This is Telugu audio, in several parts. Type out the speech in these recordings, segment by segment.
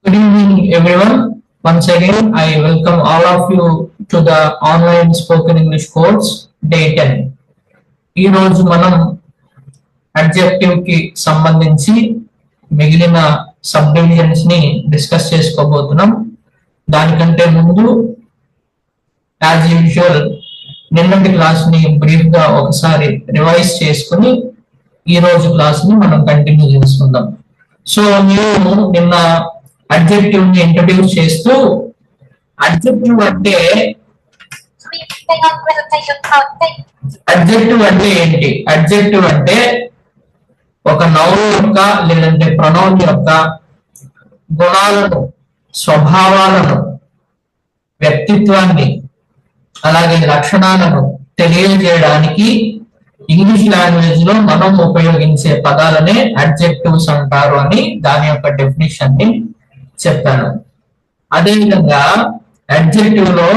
Good evening, everyone. Once again, I welcome all of you to the online spoken English course Day 10. ఈ రోజు మనం అడ్జెక్టివ్ కి సంబంధించి మిగిలిన సబ్ డివిజన్స్ ని డిస్కస్ చేసుకోబోతున్నాం. దానికంటే ముందు యాజ్ యూజువల్ నిన్నటి క్లాస్ ని బ్రీఫ్ గా ఒకసారి రివైజ్ చేసుకుని ఈ రోజు క్లాస్ ని మనం కంటిన్యూ చేసుకుందాం. సో నేను నిన్న అడ్జెక్టివ్ ని ఇంట్రడ్యూస్ చేస్తూ అడ్జెక్టివ్ అంటే ఏంటి? అడ్జెక్టివ్ అంటే ఒక నౌన్ యొక్క లేదంటే ప్రొనౌన్ యొక్క గుణాలను, స్వభావాలను, వ్యక్తిత్వాన్ని, అలాగే లక్షణాలను తెలియజేయడానికి ఇంగ్లీష్ లాంగ్వేజ్ లో మనం ఉపయోగించే పదాలనే అడ్జెక్టివ్స్ అంటారు అని దాని యొక్క డెఫినేషన్ ని చెప్పాను. అదేవిధంగా అడ్జెక్టివ్ లో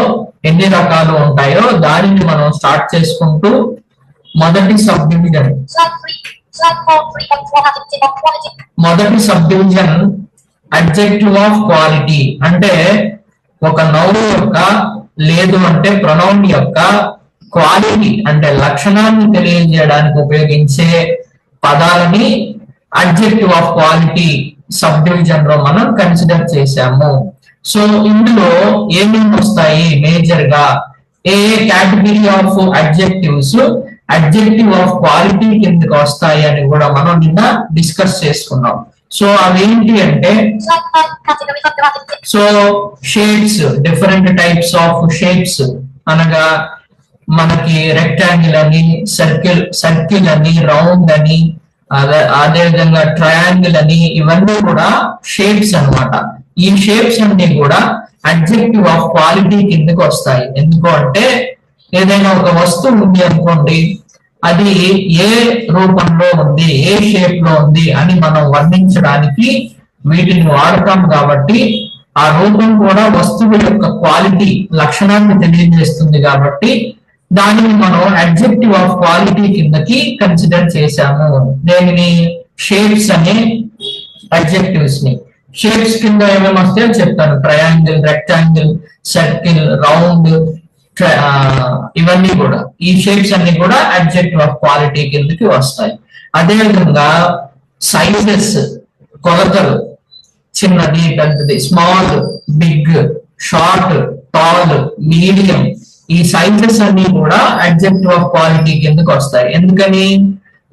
ఎన్ని రకాలు ఉంటాయో దానిని మనం స్టార్ట్ చేసుకుంటూ మొదటి sub division adjective of quality అంటే ఒక నౌన్ యొక్క లేదు అంటే ప్రొనౌన్ యొక్క క్వాలిటీ అంటే లక్షణాన్ని తెలియజేయడానికి ఉపయోగించే పదాలని adjective of quality sub division లో మనం కన్సిడర్ చేశాము. సో ఇందులో ఏమేమి వస్తాయి మేజర్ గా, ఏ category of adjectives adjective of quality కిందకి వస్తాయి అని కూడా మనం నిన్న డిస్కస్ చేసుకున్నాం. సో అవేంటి అంటే, so shapes, different types of shapes అనగా మనకి రెక్టాంగిల్ అని, సర్కిల్ అని, రౌండ్ అని, అదే విధంగా ట్రయాంగిల్ అని, ఇవన్నీ కూడా షేప్స్ అన్నమాట. ఈ షేప్స్ అన్ని కూడా అడ్జెక్టివ్ ఆఫ్ క్వాలిటీ కిందకి వస్తాయి. ఎందుకు అంటే ఏదైనా ఒక వస్తువు ఉంది అనుకోండి, అది ఏ రూపంలో ఉంది, ఏ షేప్ లో ఉంది అని మనం వర్ణించడానికి వీటిని వాడతాం. కాబట్టి ఆ రూపం కూడా వస్తువు యొక్క క్వాలిటీ లక్షణాన్ని తెలియజేస్తుంది. కాబట్టి దానిని మనం అడ్జెక్టివ్ ఆఫ్ క్వాలిటీ కిందకి కన్సిడర్ చేశాము. దేనిని? షేప్స్ అనే అడ్జెక్టివ్స్ ని. షేప్స్ కింద ఏమేమి వస్తాయో చెప్తాను. ట్రయాంగిల్, రెక్టాంగిల్, సర్కిల్, రౌండ్, ఇవన్నీ కూడా, ఈ షేప్స్ అన్ని కూడా అడ్జెక్టివ్ ఆఫ్ క్వాలిటీ కిందకి వస్తాయి. అదేవిధంగా సైజెస్, కొలతలు, చిన్నది, పెద్దది, small, big, short, tall, medium, ఈ సైజెస్ అన్ని కూడా అడ్జెక్టివ్ ఆఫ్ క్వాలిటీ కిందకి వస్తాయి. ఎందుకని?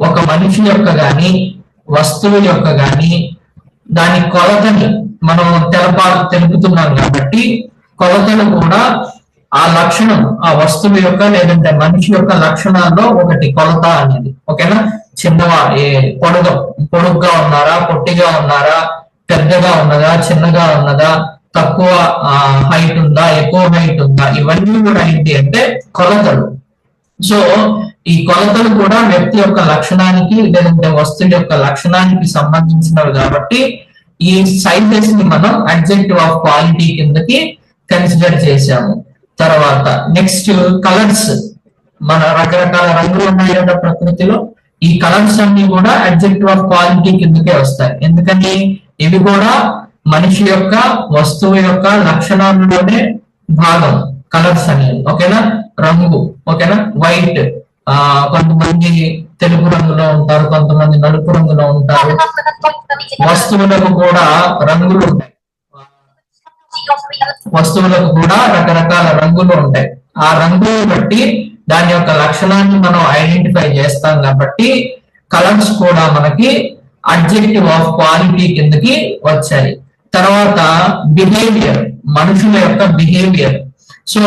ఒక మనిషి యొక్క గాని, వస్తువు యొక్క గాని దాని కొలతని మనం తెలుపుతున్నాం. కాబట్టి కొలతలు కూడా ఆ లక్షణం, ఆ వస్తువు యొక్క లేదంటే మనిషి యొక్క లక్షణాల్లో ఒకటి కొలత అనేది. ఓకేనా? పొడుగ్గా ఉన్నారా, పొట్టిగా ఉన్నారా, పెద్దగా ఉన్నదా, చిన్నగా ఉన్నదా, తక్కువ హైట్ ఉందా, ఎక్కువ హైట్ ఉందా, ఇవన్నీ కూడా ఏంటి అంటే కొలతలు. సో ఈ కొలతలు కూడా వ్యక్తి యొక్క లక్షణానికి లేదంటే వస్తువు యొక్క లక్షణానికి సంబంధించినవి. కాబట్టి ఈ సైజెస్ ని మనం అడ్జెక్టివ్ ఆఫ్ క్వాలిటీ కిందకి కన్సిడర్ చేశాము. తర్వాత నెక్స్ట్ కలర్స్. మన రకరకాల రంగులు ఉన్నాయి కదా ప్రకృతిలో, ఈ కలర్స్ అన్ని కూడా అడ్జెక్టివ్ ఆఫ్ క్వాలిటీ కిందకే వస్తాయి. ఎందుకని? ఇవి కూడా మనిషి యొక్క, వస్తువు యొక్క లక్షణాలలోనే భాగం కలర్స్ అనేది. ఓకేనా? రంగు, ఓకేనా? వైట్, కొంతమంది తెలుపు రంగులో ఉంటారు, కొంతమంది నలుపు రంగులో ఉంటారు. వస్తువులకు కూడా రంగులు ఉంటాయి, వస్తువులకు కూడా రకరకాల రంగులు ఉంటాయి. ఆ రంగులు బట్టి దాని యొక్క లక్షణాన్ని మనం ఐడెంటిఫై చేస్తాం. కాబట్టి కలర్స్ కూడా మనకి అడ్జెక్టివ్ ఆఫ్ క్వాలిటీ కిందకి వచ్చాయి. తర్వాత బిహేవియర్, మనుషుల యొక్క బిహేవియర్. సో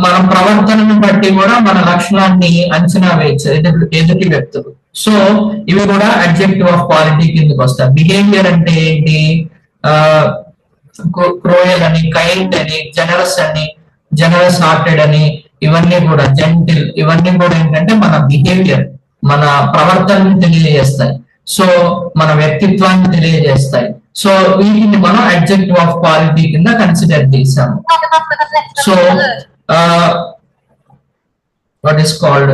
మన ప్రవర్తనను బట్టి కూడా మన లక్షణాన్ని అంచనా వేయచ్చు ఎదుటి వ్యక్తులు. సో ఇవి కూడా అడ్జెక్టివ్ ఆఫ్ క్వాలిటీ కిందకి వస్తాయి. బిహేవియర్ అంటే ఏంటి? క్రూయల్ అని, కైండ్ అని, జనరస్ హార్టెడ్ అని, ఇవన్నీ కూడా జెంటిల్, ఇవన్నీ కూడా ఏంటంటే మన బిహేవియర్, మన ప్రవర్తనని తెలియజేస్తాయి. సో మన వ్యక్తిత్వాన్ని తెలియజేస్తాయి. సో వీటిని మనం అడ్జెక్టివ్ ఆఫ్ క్వాలిటీ కింద కన్సిడర్ చేశాము. So what is called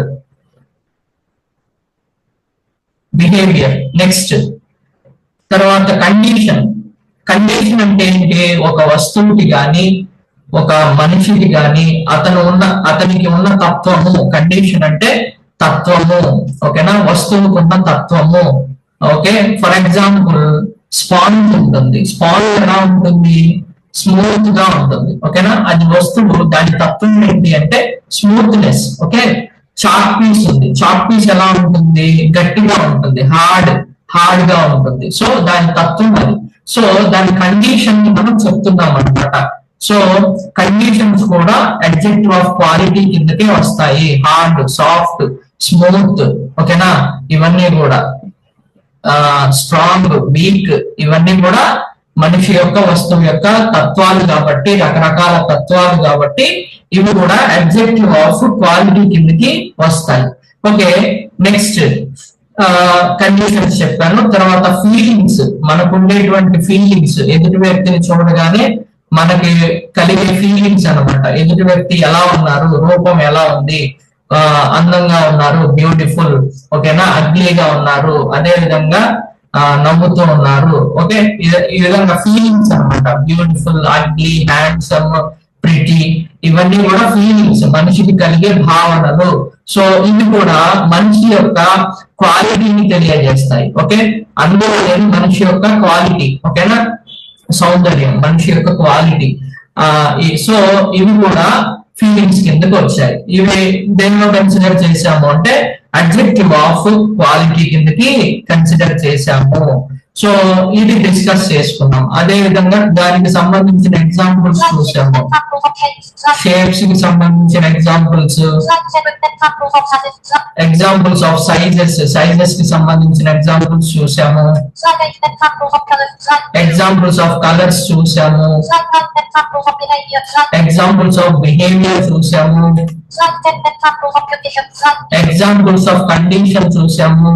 behaviour. Next తర్వాత కండిషన్. కండిషన్ అంటే ఏంటి? ఒక వస్తువుకి గాని ఒక మనిషికి గాని అతనికి ఉన్న తత్వము. కండిషన్ అంటే తత్వము, ఓకేనా? వస్తువుకు ఉన్న తత్వము. ఓకే, ఫర్ ఎగ్జాంపుల్ స్పాంజ్ ఉంటుంది. స్పాంజ్ ఎలా ఉంటుంది? స్మూత్ గా ఉంటుంది, ఓకేనా? అది వస్తువు, దాని తత్వం ఏంటి అంటే స్మూత్నెస్. ఓకే, చాక్ పీస్ ఉంది. చాక్ పీస్ ఎలా ఉంటుంది? గట్టిగా ఉంటుంది, హార్డ్ గా ఉంటుంది. సో దాని తత్వం అది. సో దాని కండిషన్ ని మనం చెప్తున్నాం అన్నమాట. సో కండిషన్స్ కూడా అడ్జెక్టివ్ ఆఫ్ క్వాలిటీ కిందకే వస్తాయి. హార్డ్, సాఫ్ట్, స్మూత్, ఓకేనా? ఇవన్నీ కూడా స్ట్రాంగ్, వీక్, ఇవన్నీ కూడా మనిషి యొక్క వస్తువు యొక్క తత్వాలు కాబట్టి, రకరకాల తత్వాలు కాబట్టి ఇవి కూడా అడ్జెక్టివ్ ఆఫ్ క్వాలిటీ కిందకి వస్తాయి. ఓకే, నెక్స్ట్ కండిషన్స్ చెప్పాను. తర్వాత ఫీలింగ్స్, మనకు ఉండేటువంటి ఫీలింగ్స్, ఎదుటి వ్యక్తిని చూడగానే మనకి కలిగే ఫీలింగ్స్ అన్నమాట. ఎదుటి వ్యక్తి ఎలా ఉన్నారు, రూపం ఎలా ఉంది, అందంగా ఉన్నారు, బ్యూటిఫుల్, ఓకేనా? అగ్లీగా ఉన్నారు, అదే విధంగా నవ్వుతూ ఉన్నారు. ఓకే, ఈ విధంగా ఫీలింగ్స్ అన్నమాట. బ్యూటిఫుల్, అగ్లీ, హ్యాండ్సమ్, ప్రిటీ, ఇవన్నీ కూడా ఫీలింగ్స్, మనిషికి కలిగే భావనలు. సో ఇవి కూడా మనిషి యొక్క క్వాలిటీని తెలియజేస్తాయి. ఓకే, అందులో మనిషి యొక్క క్వాలిటీ, ఓకేనా? సౌందర్యం, మనిషి యొక్క క్వాలిటీ. సో ఇవి కూడా ఫీలింగ్స్ కిందకి వచ్చాయి. ఇవి దేనిలో కన్సిడర్ చేశాము అంటే అడ్జెక్టివ్ ఆఫ్ క్వాలిటీ కిందకి కన్సిడర్ చేశాము. సో ఇది డిస్కస్ చేసుకున్నాం. అదే విధంగా దానికి సంబంధించిన ఎగ్జాంపుల్స్ చూసాము. షేప్స్ కి సంబంధించిన ఎగ్జాంపుల్స్ ఆఫ్ సైజెస్ కి సంబంధించిన ఎగ్జాంపుల్స్ చూసాము. ఎగ్జాంపుల్స్ ఆఫ్ కలర్స్ చూసాము. ఎగ్జాంపుల్స్ ఆఫ్ బిహేవియర్ చూసాము. ఎగ్జాంపుల్స్ ఆఫ్ కండిషన్ చూసాము.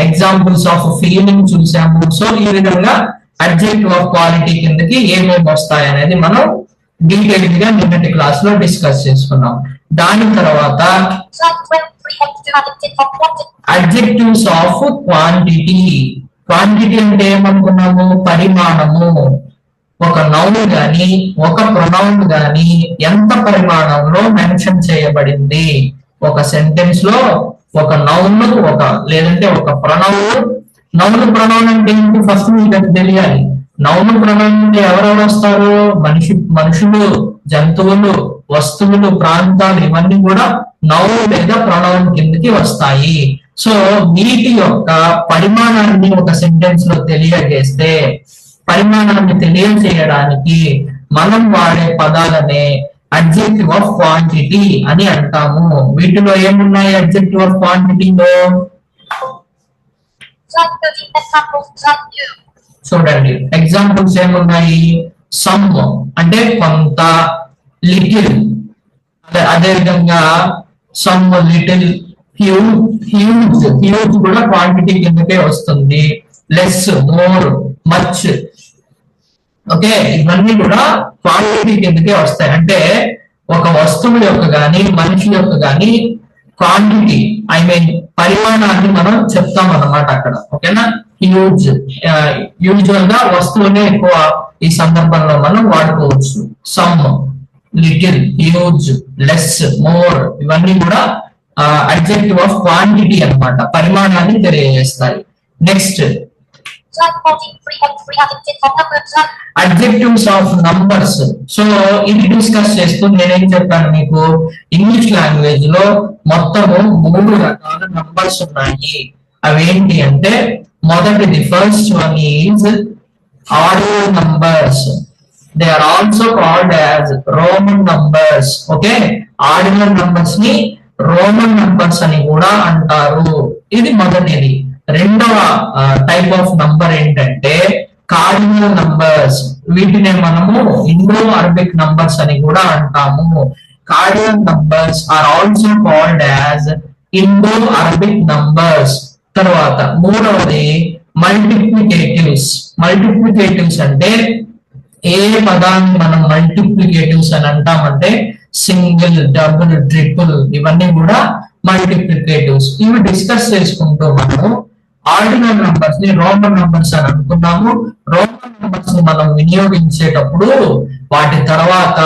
ఎగ్జాంపుల్స్ ఆఫ్ ఫీలింగ్ చూసాము. సో ఈ విధంగా అడ్జెక్టివ్ ఆఫ్ క్వాలిటీ కిందకి ఏమేమి వస్తాయి అనేది మనం డీటెయిల్ గా నిన్నటి క్లాస్ లో డిస్కస్ చేసుకున్నాం. దాని తర్వాత అడ్జెక్టివ్స్ ఆఫ్ క్వాంటిటీ. క్వాంటిటీ అంటే ఏమనుకున్నాము? పరిమాణము. ఒక నౌన్ గాని ఒక ప్రొనౌన్ గాని ఎంత పరిమాణంలో మెన్షన్ చేయబడింది. ఒక సెంటెన్స్ లో ఒక నౌన్, లేదంటే ఒక ప్రొనౌన్. ప్రొనౌన్ అంటే ఏంటి? ఫస్ట్ మీకు తెలియాలి. నౌన్, ప్రొనౌన్ అంటే ఎవరెవరు వస్తారు? మనుషులు, జంతువులు, వస్తువులు, ప్రాంతాలు, ఇవన్నీ కూడా నౌన్ లేదా ప్రొనౌన్ కిందకి వస్తాయి. సో వీటి యొక్క పరిమాణాన్ని ఒక సెంటెన్స్ లో తెలియజేస్తే, పరిమాణాన్ని తెలియజేయడానికి మనం వాడే పదాలనే అడ్జెక్టివ్ ఆఫ్ క్వాంటిటీ అని అంటాము. వీటిలో ఏమున్నాయి అడ్జెక్టివ్ ఆఫ్ క్వాంటిటీలో? చూడండి, ఎగ్జాంపుల్స్ ఏమున్నాయి? సమ్ అంటే కొంత, లిటిల్, అదే విధంగా సమ్, లిటిల్, హ్యూజ్ కూడా క్వాంటిటీ కిందకే వస్తుంది. Less, more, much. ఓకే, ఇవన్నీ కూడా క్వాంటిటీ కిందకే వస్తాయి. అంటే ఒక వస్తువు యొక్క గాని మనిషి యొక్క గాని క్వాంటిటీ, ఐ మీన్ పరిమాణాన్ని మనం చెప్తాం అన్నమాట అక్కడ. ఓకేనా? హ్యూజ్, యూజువల్ గా వస్తువునే ఎక్కువ ఈ సందర్భంలో మనం వాడుకోవచ్చు. Some, little, huge, less, more, ఇవన్నీ కూడా అడ్జెక్టివ్ ఆఫ్ క్వాంటిటీ అన్నమాట, పరిమాణాన్ని తెలియజేస్తాయి. Next adjectives of numbers. So ఇది డిస్కస్ చేస్తూ నేనేం చెప్పాను మీకు? ఇంగ్లీష్ లాంగ్వేజ్ లో మొత్తము 3 రకాల నంబర్స్ ఉన్నాయి. అవేంటి అంటే, మొదటిది first one is ordinal numbers. They are also called as Roman numbers. Okay, ordinal numbers ని రోమన్ నంబర్స్ అని కూడా అంటారు. ఇది మొదటిది. రెండవ టైప్ ఆఫ్ నంబర్ ఏంటంటే కార్డినల్ నంబర్స్. వీటిని మనము ఇండో అరబిక్ నంబర్స్ అని కూడా అంటాము. Cardinal numbers are also called as Indo Arabic numbers. తర్వాత మూడవది మల్టిప్లికేటివ్స్. మల్టిప్లికేటివ్స్ అంటే ఏ పదాన్ని మనం మల్టిప్లికేటివ్స్ అని అంటామంటే సింగిల్, డబుల్, ట్రిపుల్, ఇవన్నీ కూడా మల్టిప్లికేటివ్స్. ఇవి డిస్కస్ చేసుకుంటూ మనము ఆర్డినల్ నంబర్స్ ని రోమన్ నంబర్స్ అని అనుకున్నాము. రోమన్ నంబర్స్ ని మనం వినియోగించేటప్పుడు వాటి తర్వాత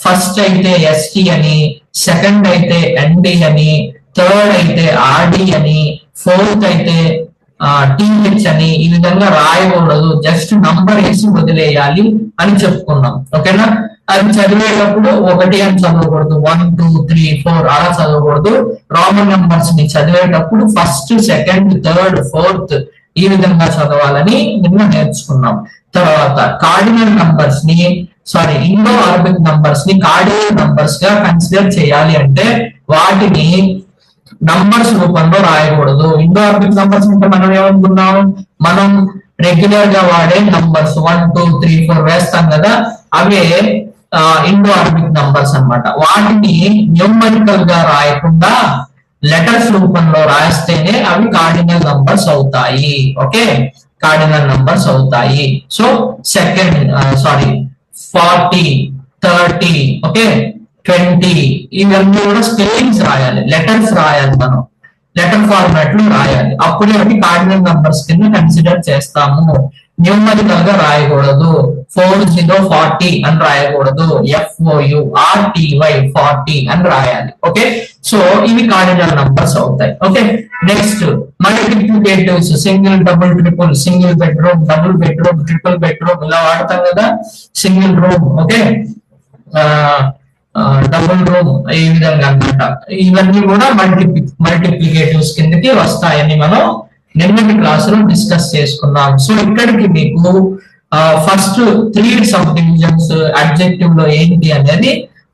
ఫస్ట్ అయితే ఎస్టి అని, సెకండ్ అయితే ఎన్డి అని, థర్డ్ అయితే ఆర్డి అని, ఫోర్త్ అయితే టీహెచ్ అని ఈ విధంగా రాయకూడదు, జస్ట్ నంబర్ వేసి వదిలేయాలి అని చెప్పుకున్నాం. ఓకేనా? అది చదివేటప్పుడు 1 అని చదవకూడదు, 1 2 3 4 అలా చదవకూడదు. రోమన్ నంబర్స్ ని చదివేటప్పుడు ఫస్ట్, సెకండ్, థర్డ్, ఫోర్త్ ఈ విధంగా చదవాలని నిన్న నేర్చుకున్నాం. తర్వాత కార్డినల్ నంబర్స్ ని ఇండో అరబిక్ నంబర్స్ ని కార్డినల్ నంబర్స్ గా కన్సిడర్ చేయాలి అంటే వాటిని నంబర్స్ రూపంలో రాయకూడదు. ఇండో అరబిక్ నంబర్స్ అంటే మనం ఏమనుకున్నాం, మనం రెగ్యులర్ గా వాడే నంబర్స్ 1 2 3 4 వేస్తాం కదా, అవే ఇండో అరబిక్ నంబర్స్ అన్నమాట. వాటిని న్యూమరికల్ గా రాయకుండా లెటర్స్ రూపంలో రాస్తేనే అవి కార్డినల్ నంబర్స్ అవుతాయి. ఓకే, కార్డినల్ నంబర్స్ అవుతాయి. సో సెకండ్ 40 30 ఓకే 20 ఇవన్నీ కూడా స్పెల్లింగ్స్ రాయాలి, లెటర్స్ రాయాలి, మనం లెటర్ ఫార్మాట్ లో రాయాలి. అప్పుడే అవి కార్డినల్ నంబర్స్ కింద కన్సిడర్ చేస్తాము. న్యూమరికల్ గా రాయకూడదు. 4040 అని రాయకూడదు, FOU RTY 40 అని రాయాలి. ఓకే, సో ఇవి కార్డినల్ నంబర్స్ అవుతాయి. Okay, next multiplicatives, single, double, triple, single bedroom, double bedroom, triple bedroom ఇలా వాడతాం కదా, single room, okay, double room ఈ విధంగా అన్నమాట. ఇవన్నీ కూడా మల్టిప్లికేటివ్స్ కిందకి వస్తాయని మనం నిన్నటి క్లాస్ లో డిస్కస్ చేసుకున్నాం. సో ఇక్కడికి మీకు ఫస్ట్ 3 సబ్ డివిజన్స్ అడ్జెక్టివ్ లో ఏంటి అనేది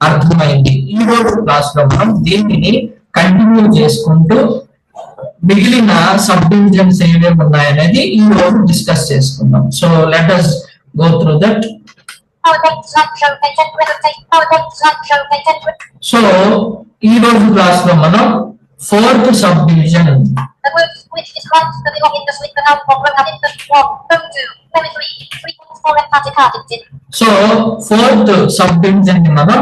అర్థమైంది. ఈ రోజు క్లాస్ లో మనం దీనిని కంటిన్యూ చేసుకుంటూ మిగిలిన సబ్ డివిజన్స్ ఏమేమి ఉన్నాయనేది ఈ రోజు డిస్కస్ చేసుకుందాం. So let us go through that. So ఈ రోజు క్లాస్ లో మనం 4th sub division so 4th sub division ని మనం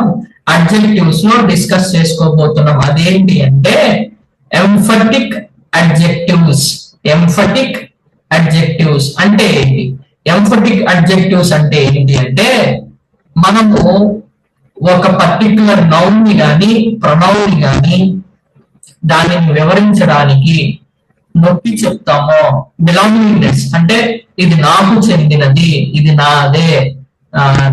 అడ్జెక్టివ్స్ లో డిస్కస్ చేసుకోబోతున్నాం. అదేంటి అంటే ఎంఫటిక్ అడ్జెక్టివ్స్. ఎంఫటిక్ అడ్జెక్టివ్స్ అంటే ఏంటి? ఎంఫటిక్ అడ్జెక్టివ్స్ అంటే ఏంటి అంటే మనము ఒక పర్టికులర్ నౌన్ ని గాని ప్రొనౌన్ ని గాని దానిని వివరించడానికి నొక్కి చెప్తాము. బిలాంగింగ్నెస్ అంటే ఇది నాకు చెందినది, ఇది నాదే,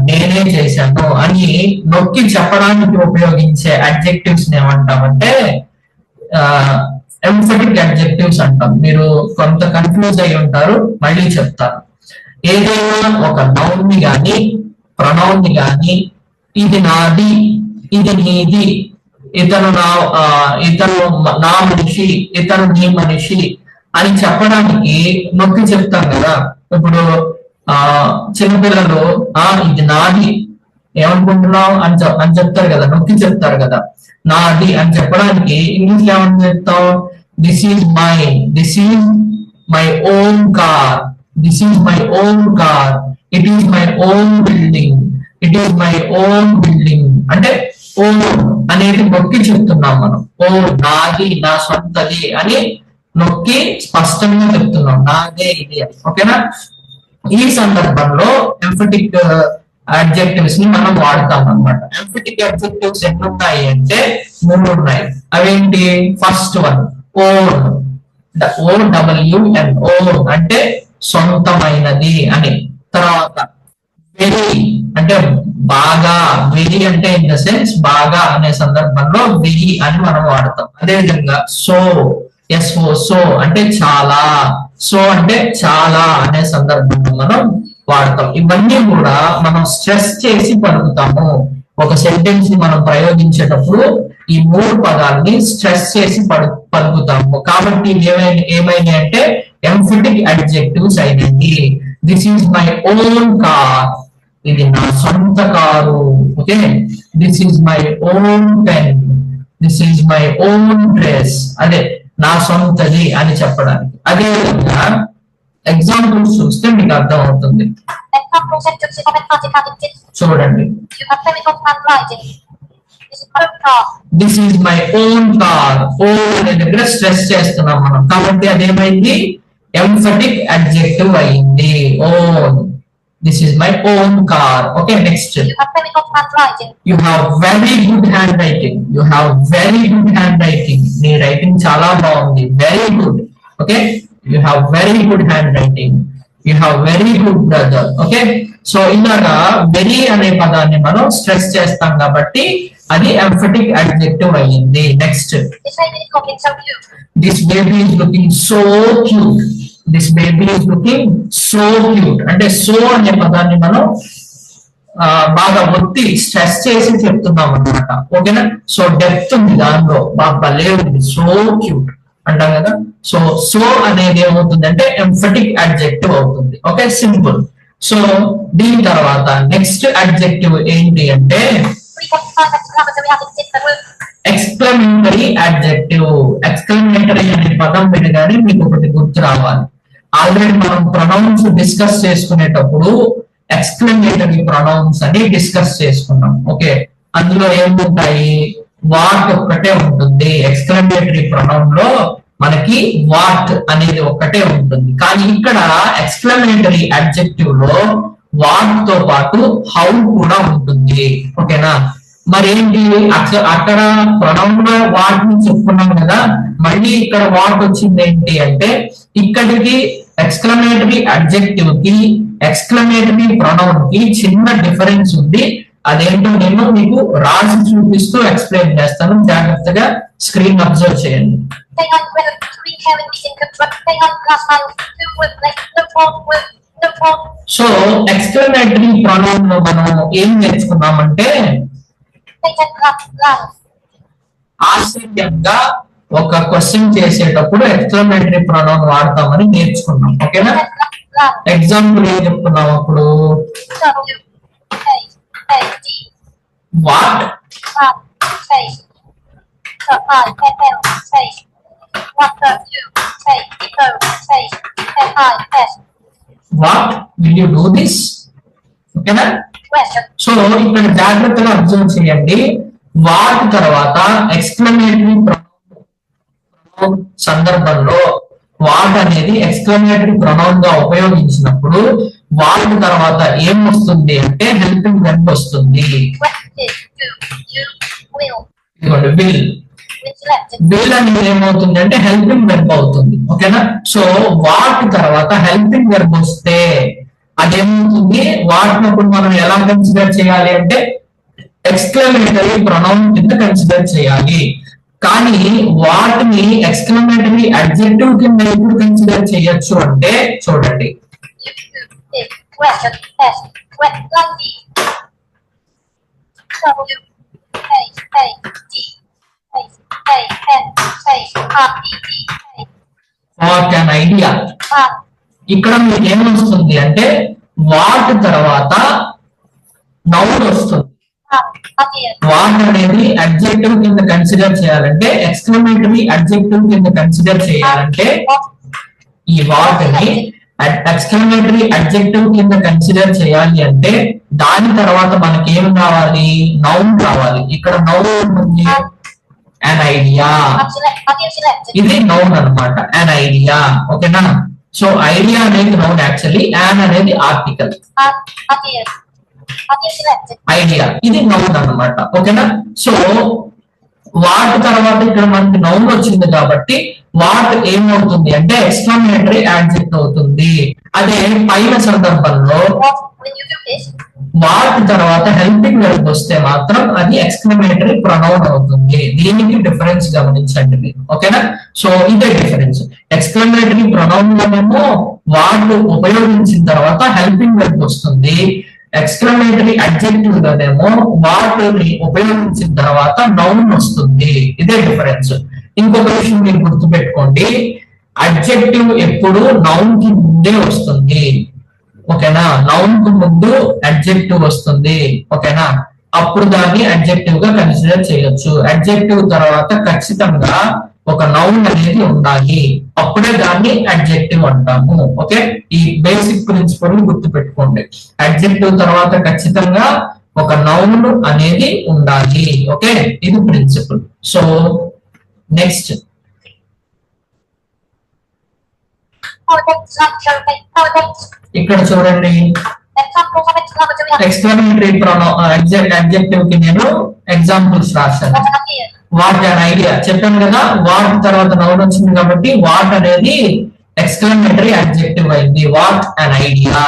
నేనే చేశాను అని నొక్కి చెప్పడానికి ఉపయోగించే అడ్జెక్టివ్స్ ఏమంటామంటే ఎంఫటిక్ అడ్జెక్టివ్స్ అంటాం. మీరు కొంత కన్ఫ్యూజ్ అయి ఉంటారు, మళ్ళీ చెప్తాను. ఏదైనా ఒక నౌన్ ని గాని ప్రొనౌన్ ని గాని ఇది నాది, ఇది నీది, ఇతను నా మనిషి, ఇతను నీ మనిషి అని చెప్పడానికి నొక్కి చెప్తాం కదా. ఇప్పుడు చిన్నపిల్లలు ఇది నాది ఏమనుకుంటున్నావు అని చెప్తారు కదా, నొక్కి చెప్తారు కదా. నాది అని చెప్పడానికి ఇంగ్లీష్ లో ఏమని చెప్తాం? This is mine, this is my own car, this is my own car, it is my own building, it is my own building. అంటే ఓన్ అనేది నొక్కి చెప్తున్నాం మనం. ఓ నాది, నా సొంతది అని నొక్కి స్పష్టంగా చెప్తున్నాం, నాదే ఇది అని. ఓకేనా? ఈ సందర్భంలో ఎంఫటిక్ అడ్జెక్టివ్స్ ని మనం వాడతాం అన్నమాట. ఎంఫటిక్ అడ్జెక్టివ్స్ ఎన్ని ఉన్నాయి అంటే 3 ఉన్నాయి. అవేంటి? First one own, OWN, own అంటే సొంతమైనది అని. తర్వాత వెరీ అంటే బాగా, వెరీ అంటే ఇన్ ద సెన్స్ బాగా అనే సందర్భంలో వెరీ అని మనం వాడతాం. అదేవిధంగా సో అంటే చాలా, సో అంటే చాలా అనే సందర్భంలో మనం వాడతాం. ఇవన్నీ కూడా మనం స్ట్రెస్ చేసి పలుకుతాము. ఒక సెంటెన్స్ ని మనం ప్రయోగించేటప్పుడు ఈ 3 పదాలని స్ట్రెస్ చేసి పలుకుతాము. కాబట్టి ఏమైనా అంటే ఎంఫటిక్ అడ్జెక్టివ్స్ అయినది. This is my own car, ఇది నా సొంత car. Okay, this is my own pen, this is my own dress, అదే నా సొంతది అని చెప్పడానికి. అదే విధంగా ఎగ్జాంపుల్స్ చూస్తే మీకు అర్థం అవుతుంది. చూడండి, this is my own car. Own అనే దగ్గర స్ట్రెస్ చేస్తున్నాం మనం, కాబట్టి అదేమైంది? ఎంఫటిక్ అడ్జెక్టివ్ అయింది. Own, this is my own car. Okay, next. You have very good handwriting. You have very good handwriting. నీ రైటింగ్ చాలా బాగుంది. Very good. Okay, you have very good handwriting. You have very good brother. Okay, so ఇలాగా వెరీ అనే పదాన్ని మనం స్ట్రెస్ చేస్తాం కాబట్టి అది ఎంఫటిక్ అడ్జెక్టివ్ అయ్యింది. Next. This baby is looking so cute. This baby is looking so cute. అంటే సో అనే పదాన్ని మనం బాగా ఒత్తి స్ట్రెస్ చేసి చెప్తున్నాం అన్నమాట. ఓకేనా, సో డెప్త్ ఉంది దానిలో, బాగా భలే ఉంది. సో క్యూట్ అంటాం కదా. సో సో అనేది ఏమవుతుంది అంటే ఎంఫటిక్ అడ్జెక్టివ్ అవుతుంది. Okay, simple. సో దీని తర్వాత నెక్స్ట్ అడ్జెక్టివ్ ఏంటి అంటే ఎక్స్క్లమేటరీ అడ్జెక్టివ్. ఎక్స్క్లమేటరీ అనే పదం వినగానే మీకు ఒకటి గుర్తు రావాలి. ఆల్రెడీ మనం ప్రొనౌన్స్ డిస్కస్ చేసుకునేటప్పుడు ఎక్స్క్లమేటరీ ప్రొనౌన్స్ అని డిస్కస్ చేసుకున్నాం. ఓకే, అందులో ఏముంటాయి? వాట్ ఒక్కటే ఉంటుంది. ఎక్స్క్లమేటరీ ప్రొనౌన్ లో మనకి వాట్ అనేది ఒక్కటే ఉంటుంది. కానీ ఇక్కడ ఎక్స్క్లమేటరీ అడ్జెక్టివ్ లో వాట్ తో పాటు హౌ కూడా ఉంటుంది. ఓకేనా, మరి ఏంటి అక్కడ ప్రొనౌన్ లో వాట్ ని చెప్పుకున్నాం కదా, మళ్ళీ ఇక్కడ వాట్ వచ్చింది ఏంటి అంటే ఇక్కడికి ఎక్స్క్లమేటరీ అడ్జెక్టివ్ కి ఎక్స్క్లమేటరీ ప్రొనౌన్ కి చిన్న డిఫరెన్స్ ఉంది. అదేంటో నేను మీకు రాసి చూపిస్తూ ఎక్స్ప్లెయిన్ చేస్తాను. జాగ్రత్తగా స్క్రీన్ అబ్జర్వ్ చేయండి. సో ఎక్స్క్లమేటరీ ప్రొనౌన్ లో మనం ఏం నేర్చుకున్నామంటే ఆశ్చర్యంగా ఒక క్వశ్చన్ చేసేటప్పుడు ఎక్స్క్లమేటరీ ప్రొనౌన్ వాడతామని నేర్చుకున్నాం. ఓకేనా, ఎగ్జాంపుల్ ఏం చెప్తున్నాం అప్పుడు? What what will you do this? ఓకేనా, సో ఇక్కడ జాగ్రత్తగా అబ్జర్వ్ చేయండి. వాట్ తర్వాత ఎక్స్క్లమేటరీ ప్రొనౌన్ సందర్భంలో వాట్ అనేది ఎక్స్క్లమేటరీ ప్రొనౌన్ గా ఉపయోగించినప్పుడు వాట్ తర్వాత ఏం వస్తుంది అంటే హెల్పింగ్ వెర్బ్ వస్తుంది. విల్ విల్ అనేది ఏమవుతుంది అంటే హెల్పింగ్ వెర్బ్ అవుతుంది. ఓకేనా, సో వాట్ తర్వాత హెల్పింగ్ వెర్బ్ వస్తే అదేమవుతుంది? వాటినప్పుడు మనం ఎలా కన్సిడర్ చేయాలి అంటే ఎక్స్క్లమేటరీ ప్రొనౌన్ కింద కన్సిడర్ చేయాలి. కానీ వాటిని ఎక్స్క్లమేటరీ అడ్జెక్టివ్ కింద ఎప్పుడు కన్సిడర్ చేయొచ్చు అంటే చూడండి. What an idea. ఇక్కడ మీకు ఏమొస్తుంది అంటే వాట్ తర్వాత నౌన్ వస్తుంది. వాట్ అనేది అడ్జెక్టివ్ కింద కన్సిడర్ చేయాలంటే ఎక్స్క్లమేటరీ అడ్జెక్టివ్ కింద కన్సిడర్ చేయాలంటే ఈ వాట్ ని ఎక్స్క్లమేటరీ అడ్జెక్టివ్ కింద కన్సిడర్ చేయాలి అంటే దాని తర్వాత మనకి ఏం కావాలి? నౌన్ కావాలి. ఇక్కడ నౌన్ ఉంటుంది an idea. ఇది నౌన్ అన్నమాట, an idea. ఓకేనా, సో ఐడియా అనేది నౌన్, యాక్చువల్లీ an అనేది ఆర్టికల్. ఐడియా ఇది నౌన్ అన్నమాట. ఓకేనా, సో వాట్ తర్వాత ఇక్కడ మనకి నౌన్ వచ్చింది కాబట్టి వాట్ ఏమవుతుంది అంటే ఎక్స్క్లమేటరీ యాడ్జెక్టివ్ అవుతుంది. అదే పైన సందర్భంలో వాట్ తర్వాత హెల్పింగ్ వెర్బ్ వస్తే మాత్రం అది ఎక్స్క్లమేటరీ ప్రొనౌన్ అవుతుంది. దీనికి డిఫరెన్స్ గమనించండి. ఓకేనా, సో ఇదే డిఫరెన్స్. ఎక్స్క్లమేటరీ ప్రొనౌన్ లోనేమో వాట్ ఉపయోగించిన తర్వాత హెల్పింగ్ వెర్బ్ వస్తుంది. ఎక్స్క్లమేటరీ అడ్జెక్టివ్ లోనేమో వాట్ ని ఉపయోగించిన తర్వాత నౌన్ వస్తుంది. ఇదే డిఫరెన్స్. ఇంకొక విషయం మీరు గుర్తుపెట్టుకోండి, అడ్జెక్టివ్ ఎప్పుడు నౌన్ కి ముందే వస్తుంది. ఓకేనా, నౌన్ కు ముందు అడ్జెక్టివ్ వస్తుంది. ఓకేనా, అప్పుడు దాన్ని అడ్జెక్టివ్ గా కన్సిడర్ చేయొచ్చు. అడ్జెక్టివ్ తర్వాత ఖచ్చితంగా ఒక నౌన్ అనేది ఉండాలి, అప్పుడే దాన్ని అడ్జెక్టివ్ అంటాము. ఓకే, ఈ బేసిక్ ప్రిన్సిపల్ గుర్తు పెట్టుకోండి. అడ్జెక్టివ్ తర్వాత ఖచ్చితంగా ఒక నౌన్ అనేది ఉండాలి. ఓకే, ఇది ప్రిన్సిపల్. సో నెక్స్ట్ ఇక్కడ చూడండి ఎక్స్క్లమేటరీ అడ్జెక్టివ్ కి నేను ఎగ్జాంపుల్స్ రాశాను. వాట్ అన్ ఐడియా చెప్పాను కదా, వాట్ తర్వాత నౌన్ వచ్చింది కాబట్టి వాట్ అనేది ఎక్స్క్లమేటరీ అడ్జెక్టివ్ అయింది. వాట్ అన్ ఐడియా,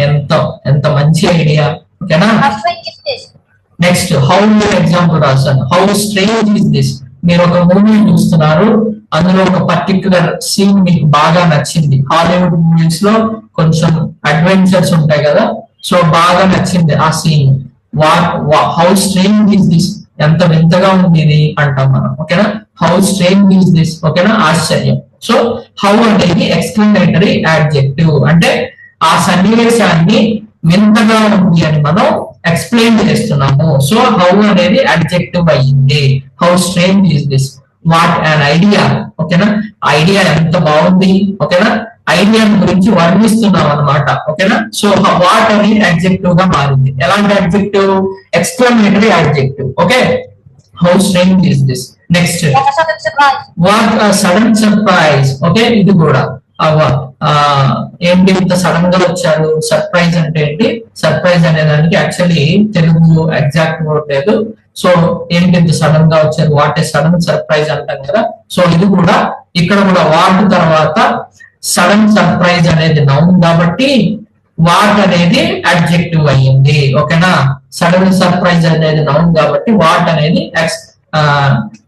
ఎంత ఎంత మంచి ఐడియా. ఓకేనా. నెక్స్ట్ హౌ ఎగ్జాంపుల్ రాశాను. How strange is this. మీరు ఒక మూవీ చూస్తున్నారు, అందులో ఒక పర్టిక్యులర్ సీన్ మీకు బాగా నచ్చింది. హాలీవుడ్ మూవీస్ లో కొంచెం అడ్వెంచర్స్ ఉంటాయి కదా, సో బాగా నచ్చింది ఆ scene. How strange is this, ఎంత వింతగా ఉంది ఇది అంటాం మనం. ఓకేనా. How strange is this. ఓకేనా, ఆశ్చర్యం. సో హౌ అనేది ఎక్స్క్లమేటరీ అడ్జెక్టివ్, అంటే ఆ సన్నివేశాన్ని వింతగా ఉంది అని మనం ఎక్స్ప్లెయిన్ చేస్తున్నాము. సో హౌ అనేది అడ్జెక్టివ్ అయ్యింది. How strange is this. What an idea. ఓకేనా, ఐడియా ఎంత బాగుంది. ఓకేనా, ఐడియా గురించి వర్ణిస్తున్నాం అనమాట. ఓకేనా. సో వాట్ అనేది అడ్జెక్టివ్ గా మారింది. ఎలాంటి adjective? Exclamatory adjective. Okay. How strange is this. Next what sudden surprise. Okay, ఇది కూడా ఏంటి ఇంత సడన్ గా వచ్చారు. సర్ప్రైజ్ అంటే ఏంటి? సర్ప్రైజ్ అనే దానికి యాక్చువల్లీ తెలుగు ఎగ్జాక్ట్ వర్డ్ లేదు. సో ఏంటి ఇంత సడన్ గా వచ్చారు, వాట్ ఏ సడన్ సర్ప్రైజ్ అంటాం కదా. సో ఇది కూడా ఇక్కడ కూడా వాట్ తర్వాత సడన్ సర్ప్రైజ్ అనేది నౌన్ కాబట్టి వాట్ అనేది అడ్జెక్టివ్ అయ్యింది. ఓకేనా. సడన్ సర్ప్రైజ్ అనేది నౌన్ కాబట్టి వాట్ అనేది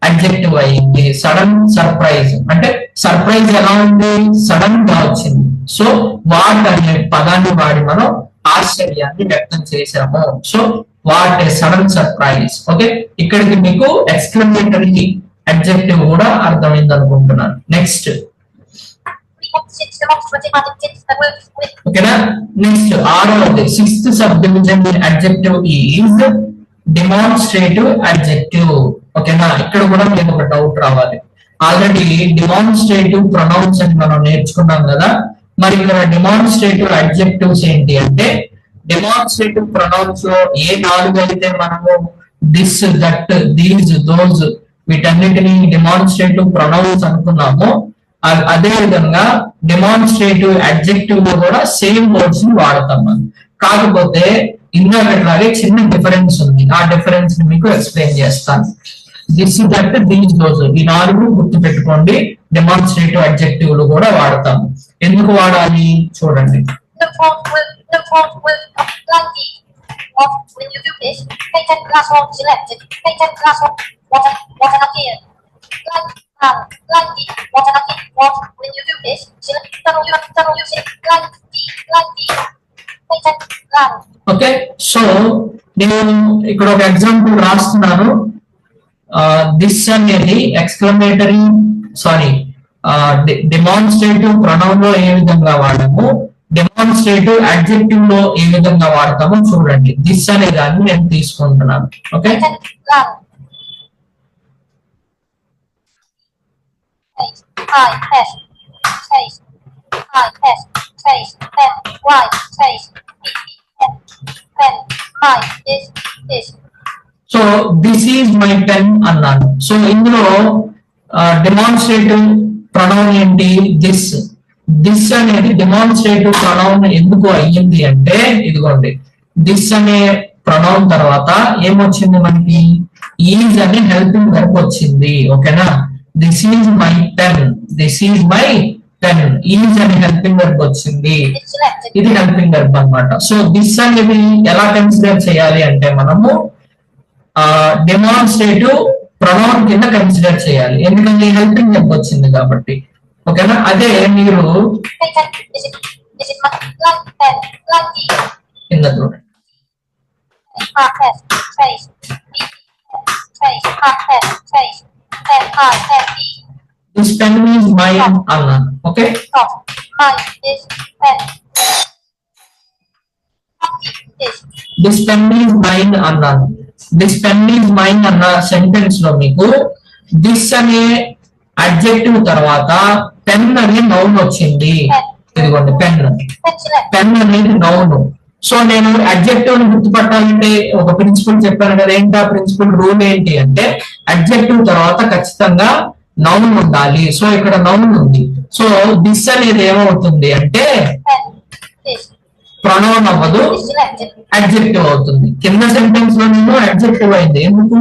అడ్జెక్టివ్ అయ్యింది. సడన్ సర్ప్రైజ్ అంటే సర్ప్రైజ్ ఎలా ఉంది? సడన్ గా వచ్చింది. సో వాట్ అనే పదాన్ని వాడి మనం ఆశ్చర్యాన్ని వ్యక్తం చేశాము. So what a sudden surprise. Okay, ఇక్కడికి మీకు ఎక్స్క్లమేటరీ అడ్జెక్టివ్ కూడా అర్థమైంది అనుకుంటున్నాను. నెక్స్ట్ ఓకేనా. నెక్స్ట్ ఆరవది, sixth sub division adjective is demonstrative adjective. ఓకేనా, ఇక్కడ కూడా మీకు ఒక డౌట్ రావాలి. ఆల్రెడీ డిమాన్స్ట్రేటివ్ ప్రొనౌన్స్ అని మనం నేర్చుకున్నాం కదా. మరి ఇక్కడ డిమాన్స్ట్రేటివ్ అడ్జెక్టివ్స్ ఏంటి అంటే, డిమాన్స్ట్రేటివ్ ప్రొనౌన్స్ లో ఏ 4 అయితే మనము దిస్, దట్, దీస్, దోస్ వీటన్నిటిని డిమాన్స్ట్రేటివ్ ప్రొనౌన్స్ అనుకున్నామో, అదే విధంగా డిమాన్స్ట్రేటివ్ అడ్జెక్టివ్ లో కూడా సేమ్ వర్డ్స్ ని వాడతాం మనం. కాకపోతే ఇందాకట్లాగే చిన్న డిఫరెన్స్ ఉంది. ఆ డిఫరెన్స్ ని మీకు ఎక్స్ప్లెయిన్ చేస్తాను. దిస్, దట్, దీస్, దోస్ ఈ 4 గుర్తు పెట్టుకోండి. డిమాన్స్ట్రేటివ్ అడ్జెక్టివ్ లు కూడా వాడతాము. ఎందుకు వాడాలి చూడండి. ఓకే, సో నేను ఇక్కడ ఒక ఎగ్జాంపుల్ రాస్తున్నాను. దిస్ అనేది ఎక్స్క్లమేటరీ డిమాన్స్ట్రేటివ్ ప్రొనౌన్ లో ఏ విధంగా వాడము, డిమాన్స్ట్రేటివ్ అడ్జెక్టివ్ లో ఏ విధంగా వాడతామో చూడండి. దిస్ అనే దాన్ని నేను తీసుకుంటున్నాను. Okay, so this is my pen అన్నాను. సో ఇందులో డిమాన్స్ట్రేటివ్ ప్రొనౌన్ ఏంటి? దిస్. దిస్ అనేది డిమాన్స్ట్రేటివ్ ప్రొనౌన్ ఎందుకు అయ్యింది అంటే, ఇదిగోండి దిస్ అనే ప్రొనౌన్ తర్వాత ఏమొచ్చింది మనకి? ఈజ్ అనే హెల్పింగ్ వర్బ్ వచ్చింది. ఓకేనా, this is my pen, this is my pen, is అనే హెల్పింగ్ వర్బ్ వచ్చింది. ఇది హెల్పింగ్ వర్బ్ అన్నమాట. సో దిస్ అనేది ఎలా కన్సిడర్ చేయాలి అంటే, మనము డిమాన్స్ట్రేటివ్ ప్రొనౌన్ కింద కన్సిడర్ చేయాలి. ఎందుకంటే హెల్పింగ్ వర్బ్ వచ్చింది కాబట్టి. ఓకేనా, అదే మీరు కింద చూడండి. దిస్ పెన్ ఈజ్ మైన్ అన్నాను. Okay, this pen is mine అన్నాను. దిస్ పెన్ ఈజ్ మైన్ అన్న సెంటెన్స్ లో మీకు దిస్ అనే అడ్జెక్టివ్ తర్వాత పెన్ అనే నౌన్ వచ్చింది. ఇదిగోండి పెన్, పెన్ అనేది నౌన్. సో నేను అడ్జెక్టివ్ ని గుర్తుపట్టాలంటే ఒక ప్రిన్సిపల్ చెప్పాను కదా. ఏంటి ఆ ప్రిన్సిపల్? రూల్ ఏంటి అంటే, అడ్జెక్టివ్ తర్వాత ఖచ్చితంగా నౌన్ ఉండాలి. సో ఇక్కడ నౌన్ ఉంది. సో దిస్ అనేది ఏమవుతుంది అంటే ప్రొనౌన్ అవ్వదు, అడ్జెక్టివ్ అవుతుంది. కింద సెంటెన్స్ లోనేమో అడ్జెక్టివ్ అయింది, ఎందుకు?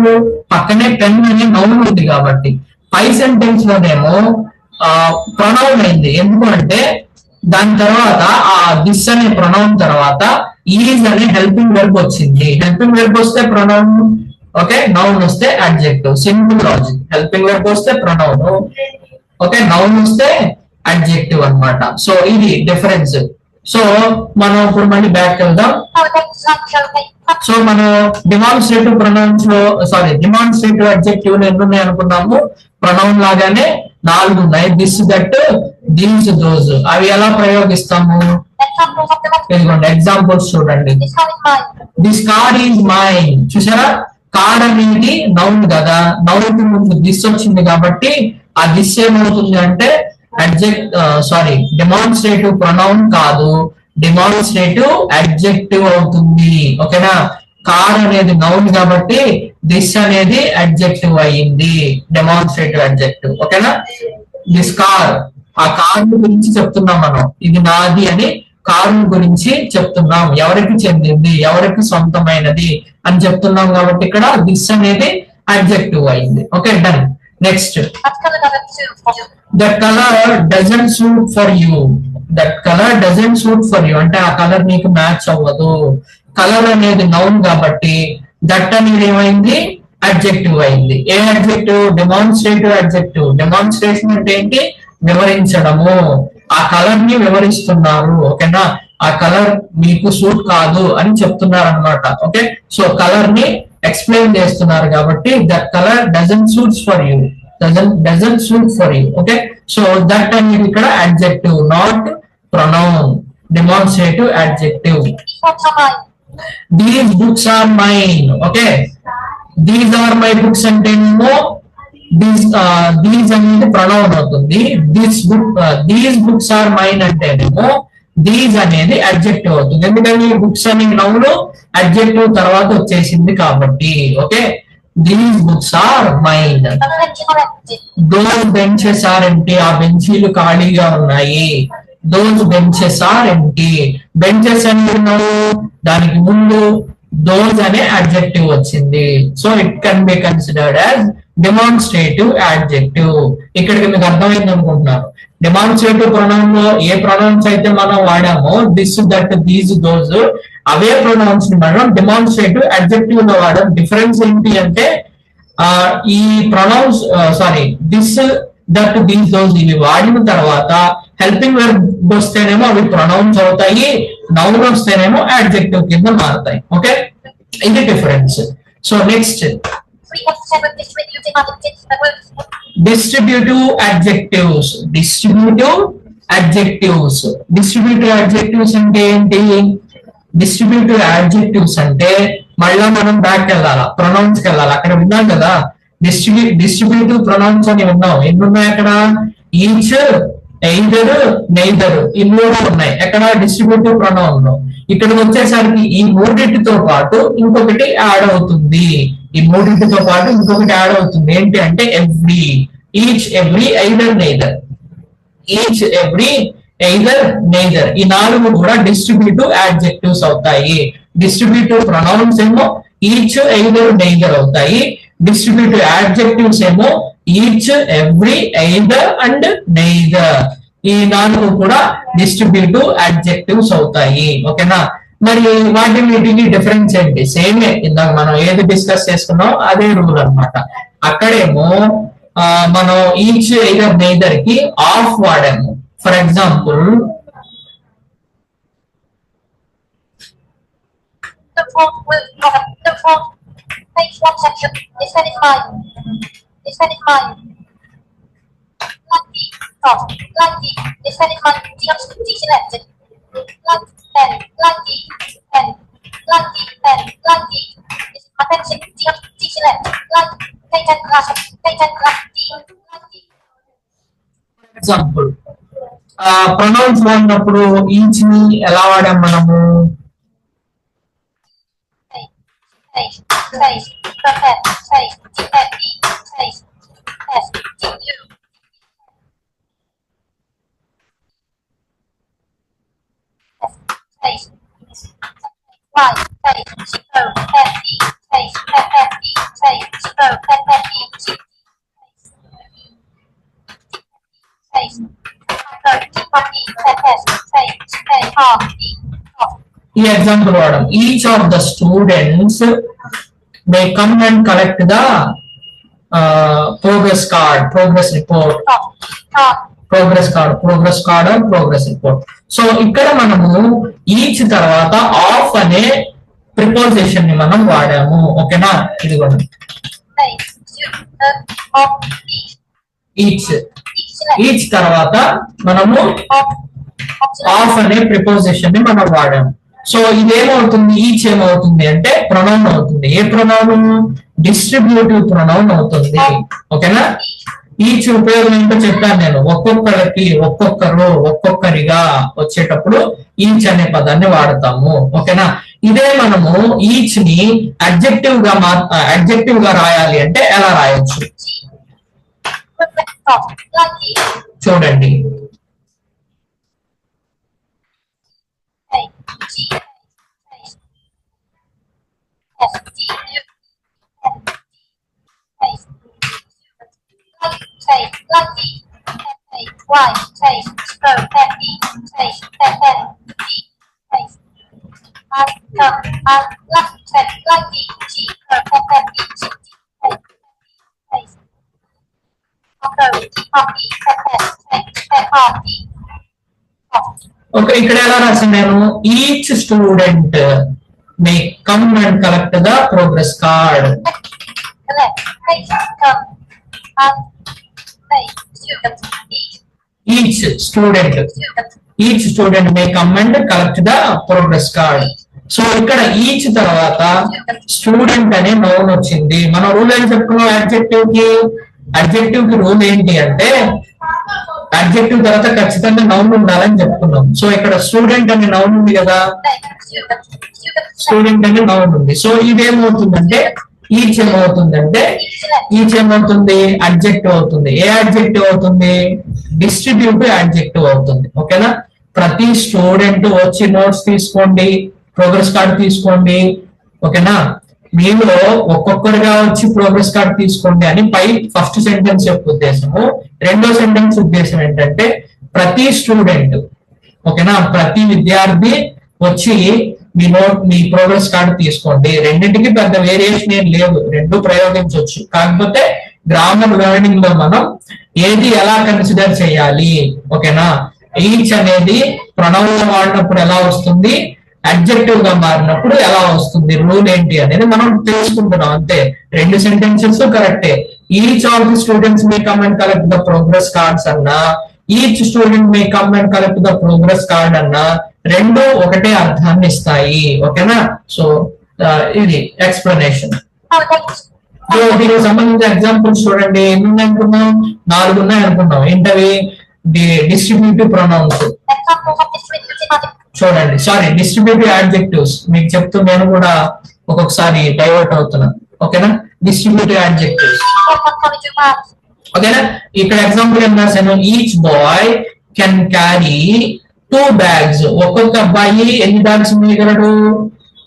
పక్కనే పెన్ అనే నౌన్ ఉంది కాబట్టి. పై సెంటెన్స్ లోనేమో ప్రొనౌన్ అయింది, ఎందుకు అంటే దాని తర్వాత ఆ దిస్ అనే ప్రొనౌన్ తర్వాత ఈజ్ అనే హెల్పింగ్ వెర్బ్ వచ్చింది. హెల్పింగ్ వెర్బ్ వస్తే ప్రొనౌన్, ఓకే, నౌన్ వస్తే adjective. Simple logic. Helping verb వస్తే ప్రొనౌన్, ఓకే, నౌన్ వస్తే అడ్జెక్టివ్ అన్నమాట. సో ఇది డిఫరెన్స్. సో మనం ఇప్పుడు మళ్ళీ బ్యాక్ వెళ్దాం. సో మనం డిమాన్స్ట్రేటివ్ ప్రొనౌన్స్ లో డిమాన్స్ట్రేటివ్ అడ్జెక్టివ్ ఎన్ని ఉన్నాయి అనుకున్నాము? ప్రొనౌన్ లాగానే 4 ఉన్నాయి. This, that, these, those. అవి ఎలా ప్రయోగిస్తాము? ఇదిగోండి ఎగ్జాంపుల్స్ చూడండి. This car is mine. చూసారా, కార్ అనేది నౌన్ కదా, నౌన్ కి ముందు దిస్ వచ్చింది కాబట్టి ఆ దిస్ ఏమవుతుంది అంటే డిమాన్స్ట్రేటివ్ ప్రొనౌన్ కాదు, డిమాన్స్ట్రేటివ్ అడ్జెక్టివ్ అవుతుంది. ఓకేనా, కార్ అనేది నౌన్ కాబట్టి దిస్ అనేది అడ్జెక్టివ్ అయ్యింది, డెమాన్స్ట్రేటివ్ అడ్జెక్టివ్. ఓకేనా, దిస్ కార్, ఆ కార్ గురించి చెప్తున్నాం మనం, ఇది నాది అని కారు గురించి చెప్తున్నాం, ఎవరికి చెందింది, ఎవరికి సొంతమైనది అని చెప్తున్నాం కాబట్టి ఇక్కడ దిస్ అనేది అడ్జెక్టివ్ అయింది. Okay, done. Next, that colour doesn't suit for you. That colour doesn't suit for you అంటే ఆ కలర్ నీకు మ్యాచ్ అవ్వదు. కలర్ అనేది నౌన్ కాబట్టి దట్ అనేది ఏమైంది? అడ్జెక్టివ్ అయింది. ఏ అడ్జెక్టివ్? Demonstrative adjective. డెమాన్స్ట్రేషన్ అంటే ఏంటి? వివరించడము. ఆ కలర్ ని వివరిస్తున్నారు. ఓకేనా, ఆ కలర్ మీకు సూట్ కాదు అని చెప్తున్నారు అనమాట. ఓకే, సో కలర్ ని ఎక్స్ప్లెయిన్ చేస్తున్నారు కాబట్టి that colour doesn't suits for you, doesn't suit for you. Okay, so that అనేది ఇక్కడ adjective, not pronoun, demonstrative adjective. These books are mine. Okay, these are my books అంటేనేమో దీస్ అనేది ప్రొనౌన్ అవుతుంది. దీస్ బుక్స్ ఆర్ మైన్ అంటేనేమో దీస్ అనేది అడ్జెక్టివ్ అవుతుంది. ఎందుకంటే బుక్స్ అనే నౌన్ అడ్జెక్టివ్ తర్వాత వచ్చేసింది కాబట్టి. Okay, these books are mine. Those benches are empty. ఆ బెంచీలు ఖాళీగా ఉన్నాయి. Those benches are empty. Benches అనేది దానికి ముందు దోస్ అనే అడ్జెక్టివ్ వచ్చింది. So it can be considered as demonstrative adjective. ఇక్కడికి మీకు అర్థమైంది అనుకుంటున్నారు. డెమాన్స్ట్రేటివ్ ప్రొనౌన్ లో ఏ ప్రొనౌన్స్ అయితే మనం వాడామో దిస్, దట్, దీస్, దోస్, అవే ప్రొనౌన్స్ ని మనం డెమాన్స్ట్రేటివ్ అడ్జెక్టివ్ లో వాడాం. డిఫరెన్స్ ఏంటి అంటే ఈ pronouns this, that, these, those ఇవి వాడిన తర్వాత హెల్పింగ్ వెర్బ్ వస్తేనేమో అవి ప్రొనౌన్స్ అవుతాయి, నౌన్ వస్తేనేమో అడ్జెక్టివ్ కింద మారుతాయి. ఓకే, ఇది difference. So next, distributive adjectives. Distributive adjectives. Distributive adjectives అంటే ఏంటి? డిస్ట్రిబ్యూటివ్ అడ్జెక్టివ్స్ అంటే మళ్ళా మనం బ్యాక్ వెళ్ళాలా, ప్రొనౌన్స్ కి వెళ్ళాలి. అక్కడ విన్నాం కదా డిస్ట్రిబ్యూటివ్ ప్రొనౌన్స్ అని విన్నాం. ఎన్ని ఉన్నాయి అక్కడ? ఈచ్, ఎయిదర్, నెయిదర్, ఈ 3 ఉన్నాయి. ఎక్కడ? డిస్ట్రిబ్యూటివ్ ప్రొనౌన్ లో. ఇక్కడికి వచ్చేసరికి ఈ 3టితో పాటు ఇంకొకటి యాడ్ అవుతుంది. ఈ 3టితో పాటు ఇంకొకటి యాడ్ అవుతుంది. ఏంటి అంటే every, each, every, either, neither. Each, every, either, neither, ఈ 4 కూడా డిస్ట్రిబ్యూటివ్ అడ్జెక్టివ్స్ అవుతాయి. డిస్ట్రిబ్యూటివ్ ప్రొనౌన్స్ ఏమో ఈచ్, ఎయిదర్, నెయిదర్ అవుతాయి. డిస్ట్రిబ్యూటివ్ అడ్జెక్టివ్స్ ఏమో each, every, either and neither. ఈ 4 కూడా డిస్ట్రిబ్యూటివ్ అడ్జెక్టివ్స్ అవుతాయి. ఓకేనా, మరి వాటి వీటికి డిఫరెన్స్ ఏంటి? సేమే, ఇందాక మనం ఏది డిస్కస్ చేసుకున్నాం అదే రూల్ అన్నమాట. అక్కడేమో మనం ఈచ్, ఎయిదర్, నెయిదర్ కి ఆఫ్ వాడాము. For example, page 1 section. This pen is mine. This pen is mine. Lucky. Top. Lucky. This pen is mine. Deselected. Lucky pen. Lucky pen. Lucky pen. Lucky. This is my pencil. Deselect. Lucky. Page 10 class. Page 10 class. D. Lucky. Example, pronouns వాడినప్పుడు ఈచ్ ని ఎలా వాడాం మనము? Space, space, prepare, space, DFE, space, S, DU, space, Y, space, 0, F, E, space, F, E, space, 0, F, E, space, ఈ ఎగ్జాంపుల్ వాడడం each of the students may come and collect the progress card progress report progress card and progress report. So ఇక్కడ మనము ఈచ్ తర్వాత ఆఫ్ అనే ప్రిపోజిషన్ ని మనం వాడాము. ఓకేనా, ఇదిగోండి ఈచ్ తర్వాత మనము ఆఫ్ అనే ప్రిపోజిషన్ ని మనం వాడాము. సో ఇదేమవుతుంది, ఈచ్ ఏమవుతుంది అంటే ప్రొనౌన్ అవుతుంది. ఏ ప్రొనౌన్? డిస్ట్రిబ్యూటివ్ ప్రొనౌన్ అవుతుంది. ఓకేనా, ఈచ్ ఉపయోగం ఏంటో చెప్పాను నేను. ఒక్కొక్కరికి, ఒక్కొక్కరు, ఒక్కొక్కరిగా వచ్చేటప్పుడు ఈచ్ అనే పదాన్ని వాడతాము. ఓకేనా, ఇదే మనము ఈచ్ ని అడ్జెక్టివ్ గా రాయాలి అంటే ఎలా రాయొచ్చు చూడండి. ఓకే, ఇక్కడ ఎలా రాసాను నేను? Each student may come and collect the progress card. Each student may come and collect the progress card. So ఇక్కడ ఈచ్ తర్వాత స్టూడెంట్ అనే నౌన్ వచ్చింది. మనం రూల్ ఏం చెప్పుకున్నాం? అడ్జెక్టివ్ కి రూల్ ఏంటి అంటే అడ్జెక్టివ్ తర్వాత ఖచ్చితంగా నౌన్ ఉండాలని చెప్పుకున్నాం. సో ఇక్కడ స్టూడెంట్ అనే నౌన్ ఉంది కదా, స్టూడెంట్ అనే నౌన్ ఉంది. సో ఇదేమవుతుందంటే ఈచ్ ఏమవుతుంది? అడ్జెక్టివ్ అవుతుంది. ఏ అడ్జెక్టివ్ అవుతుంది? డిస్ట్రిబ్యూటివ్ అడ్జెక్టివ్ అవుతుంది. ఓకేనా, ప్రతి స్టూడెంట్ వచ్చి నోట్స్ తీసుకోండి, ప్రోగ్రెస్ కార్డ్ తీసుకోండి. ఓకేనా, మీలో ఒక్కొక్కరుగా వచ్చి ప్రోగ్రెస్ కార్డ్ తీసుకోండి అని పై ఫస్ట్ సెంటెన్స్ యొక్క ఉద్దేశము. రెండో సెంటెన్స్ ఉద్దేశం ఏంటంటే ప్రతి స్టూడెంట్, ఓకేనా, ప్రతి విద్యార్థి వచ్చి మీ ప్రోగ్రెస్ కార్డు తీసుకోండి. రెండింటికి పెద్ద వేరియేషన్ ఏం లేదు, రెండు ప్రయోగించవచ్చు. కాకపోతే గ్రామర్ లెర్నింగ్ లో మనం ఏది ఎలా కన్సిడర్ చేయాలి. ఓకేనా, ఈచ్ అనేది ప్రొనౌన్ వాడినప్పుడు ఎలా వస్తుంది, అడ్జెక్టివ్ గా మారినప్పుడు ఎలా వస్తుంది, రూల్ ఏంటి అనేది మనం తెలుసుకుంటున్నాం అంతే. రెండు సెంటెన్సెస్ కరెక్టే. Each of the students may come and collect the progress cards అన్నా, each student may come and collect the progress card అన్నా రెండు ఒకటే అర్థాన్ని ఇస్తాయి. ఓకేనా, సో ఇది ఎక్స్ప్లెనేషన్. దీనికి సంబంధించిన ఎగ్జాంపుల్స్ చూడండి. ఎన్ని అనుకున్నాం? 4 ఉన్నాయి అనుకున్నాం. ఏంటవి? డిస్ట్రిబ్యూటివ్ ప్రొనౌన్స్ చూడండి. సారీ, డిస్ట్రిబ్యూటివ్ యాడ్జెక్టివ్స్ మీకు చెప్తూ నేను కూడా ఒక్కొక్కసారి డైవర్ట్ అవుతున్నాను. ఓకేనా, డిస్ట్రిబ్యూటివ్ యాడ్జెక్టివ్స్. ఓకేనా, ఇక్కడ ఎగ్జాంపుల్ ఏం రాశాను? Each boy can carry 2 bags. ఒక్కొక్క అబ్బాయి ఎన్ని బ్యాగ్స్ మోయగలడు?